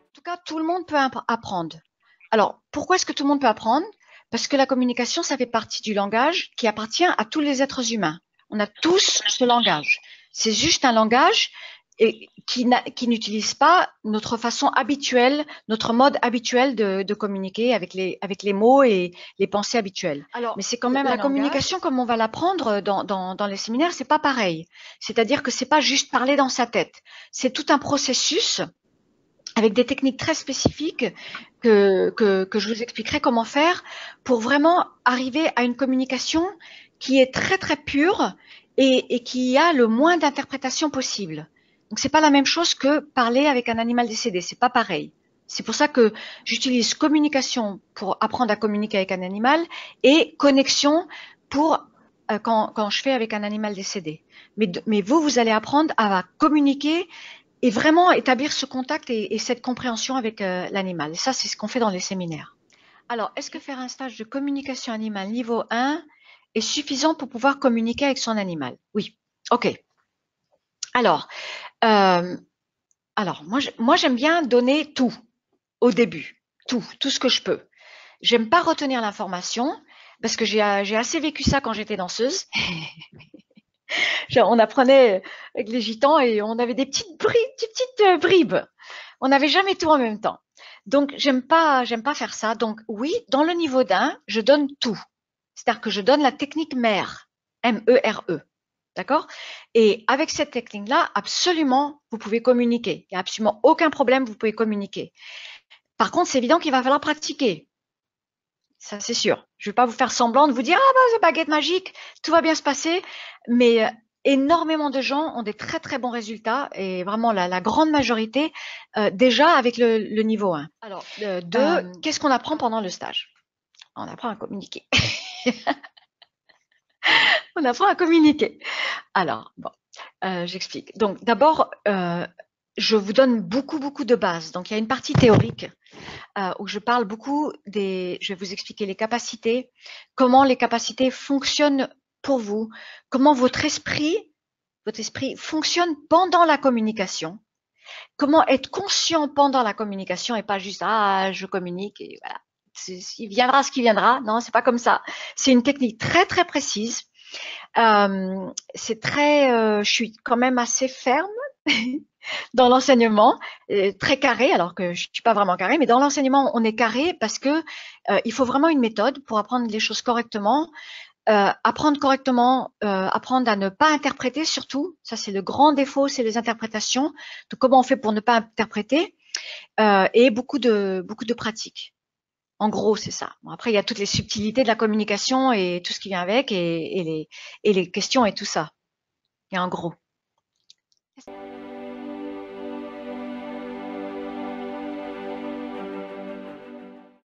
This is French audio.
En tout cas, tout le monde peut apprendre. Alors, pourquoi est-ce que tout le monde peut apprendre? Parce que la communication, ça fait partie du langage qui appartient à tous les êtres humains. On a tous ce langage. C'est juste un langage qui n'utilise pas notre façon habituelle, notre mode habituel de communiquer avec les mots et les pensées habituelles. Alors, mais c'est quand même la communication comme on va l'apprendre dans les séminaires, c'est pas pareil. C'est-à-dire que c'est pas juste parler dans sa tête. C'est tout un processus avec des techniques très spécifiques que je vous expliquerai comment faire pour vraiment arriver à une communication qui est très très pure et qui a le moins d'interprétation possible. Donc c'est pas la même chose que parler avec un animal décédé, c'est pas pareil. C'est pour ça que j'utilise communication pour apprendre à communiquer avec un animal et connexion pour quand je fais avec un animal décédé. Mais vous allez apprendre à communiquer et vraiment établir ce contact et cette compréhension avec l'animal. Et ça, c'est ce qu'on fait dans les séminaires. Alors, est-ce que faire un stage de communication animale niveau 1 est suffisant pour pouvoir communiquer avec son animal? Oui. OK. Alors, euh, moi j'aime bien donner tout au début, tout ce que je peux. J'aime pas retenir l'information parce que j'ai assez vécu ça quand j'étais danseuse. On apprenait avec les gitans et on avait des petites bribes. On n'avait jamais tout en même temps. Donc, j'aime pas faire ça. Donc, oui, dans le niveau d'1, je donne tout. C'est-à-dire que je donne la technique MERE, M-E-R-E. D'accord? Et avec cette technique-là, absolument, vous pouvez communiquer. Il n'y a absolument aucun problème, vous pouvez communiquer. Par contre, c'est évident qu'il va falloir pratiquer. Ça, c'est sûr. Je ne vais pas vous faire semblant de vous dire, ah ben, c'est baguette magique, tout va bien se passer. Mais énormément de gens ont des très très bons résultats et vraiment la grande majorité déjà avec le niveau 1. Alors, 2, qu'est-ce qu'on apprend pendant le stage? On apprend à communiquer. On apprend à communiquer. Alors, bon, j'explique. Donc, d'abord, je vous donne beaucoup de bases. Donc, il y a une partie théorique où je parle beaucoup je vais vous expliquer les capacités, comment les capacités fonctionnent pour vous, comment votre esprit fonctionne pendant la communication, comment être conscient pendant la communication et pas juste je communique et voilà. Il viendra ce qui viendra. Non, c'est pas comme ça. C'est une technique très très précise. Je suis quand même assez ferme dans l'enseignement, très carré, alors que je suis pas vraiment carré, mais dans l'enseignement, on est carré parce que il faut vraiment une méthode pour apprendre les choses correctement, apprendre correctement, apprendre à ne pas interpréter surtout. Ça, c'est le grand défaut, c'est les interprétations. Donc, comment on fait pour ne pas interpréter et beaucoup de pratiques. En gros, c'est ça. Bon, après, il y a toutes les subtilités de la communication et tout ce qui vient avec et les questions et tout ça. Et en gros.